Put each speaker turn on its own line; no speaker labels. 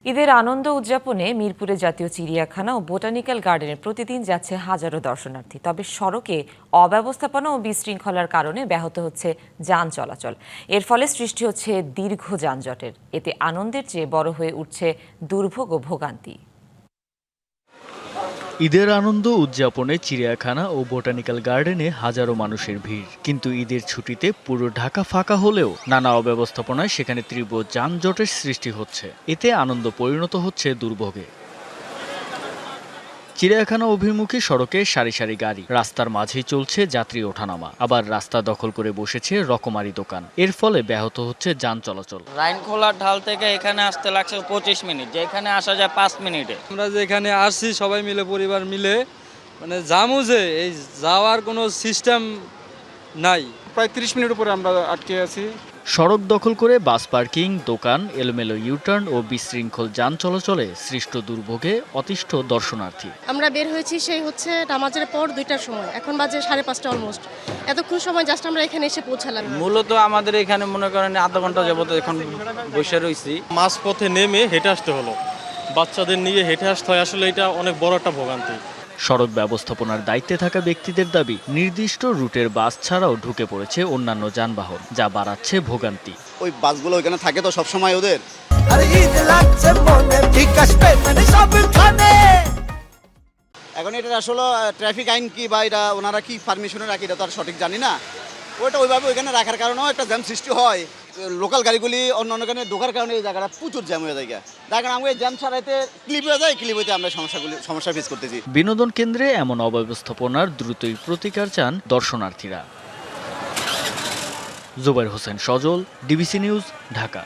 ঈদের আনন্দ উদযাপনে মিরপুরে জাতীয় চিড়িয়াখানা ও বোটানিক্যাল গার্ডেনে প্রতিদিন যাচ্ছে হাজারো দর্শনার্থী। তবে সড়কে অব্যবস্থাপনা ও বিশৃঙ্খলার কারণে ব্যাহত হচ্ছে যান চলাচল। এর ফলে সৃষ্টি হচ্ছে দীর্ঘ যানজটের। এতে আনন্দের চেয়ে বড় হয়ে উঠছে দুর্ভোগ ও ভোগান্তি।
ঈদের আনন্দ উদযাপনে চিড়িয়াখানা ও বোটানিক্যাল গার্ডেনে হাজারো মানুষের ভিড়, কিন্তু ঈদের ছুটিতে পুরো ঢাকা ফাঁকা হলেও নানা অব্যবস্থাপনায় সেখানে তীব্র যানজটের সৃষ্টি হচ্ছে। এতে আনন্দ পরিণত হচ্ছে দুর্ভোগে। চিড়িয়াখানা অভিমুখী সড়কে সারি সারি গাড়ি, রাস্তার মাঝেই চলছে যাত্রী ওঠানামা, আবার রাস্তা দখল করে বসেছে রকমারি দোকান। এর ফলে ব্যাহত হচ্ছে যান চলাচল।
রাইনখোলার ঢাল থেকে এখানে আসতে লাগছে 25 মিনিট, যেখানে আসা যায় 5 মিনিটে।
আমরা যেখানে আসছি সবাই মিলে, পরিবার মিলে, মানে জামু যে এই যাওয়ার কোনো সিস্টেম নাই।
প্রায় 30 মিনিট উপরে আমরা আটকে আছি।
সড়ক দখল করে বাস পার্কিং, দোকান, এলোমেলো ইউটার্ন ও বিশৃঙ্খল যান চলাচলে সৃষ্ট দুর্ভোগে অতিষ্ঠ দর্শনার্থী।
আমরা বের হয়েছি সেই হচ্ছে নামাজের পর 2টার সময়, এখন বাজে 5:30 অলমোস্ট। এতক্ষণ সময় জাস্ট আমরা এখানে এসে পৌঁছালাম।
মূলত আমাদের এখানে মনে করেন আধা ঘন্টা যাবত এখন বসে রয়েছি।
মাঝপথে নেমে হেঁটে আসতে হলো, বাচ্চাদের নিয়ে হেঁটে আসতে হয়। আসলে এটা অনেক বড় একটা ভোগান্তি।
সড়ক ব্যবস্থাপনার দায়িত্বে থাকা ব্যক্তিদের দাবি, নির্দিষ্ট রুটের বাস ছাড়াও ঢুকে পড়েছে অন্যান্য যানবাহন, যা বাড়াচ্ছে ভোগান্তি।
ওই বাসগুলো ওইখানে থাকে তো সবসময় ওদের। এখন এটা আসলে ট্রাফিক আইন কি বা এটা ওনারা কি পারমিশনে রাখে এটা তো আর সঠিক জানি না। ওইটা ওইভাবে ওইখানে রাখার কারণেও একটা জ্যাম সৃষ্টি হয়। লোকাল গাড়িগুলি অন্য অন্য গাড়ি ঢোকার কারণে এই জায়গাটা প্রচুর জ্যাম হয়ে যায়। তার কারণে আমাকে জ্যাম ছাড়াইতে ক্লিপ হয়ে যায়, ক্লিপ হইতে আমরা সমস্যা ফেস করতেছি।
বিনোদন কেন্দ্রে এমন অব্যবস্থাপনার দ্রুতই প্রতিকার চান দর্শনার্থীরা। জুবাইর হোসেন সজল, ডিবিসি নিউজ, ঢাকা।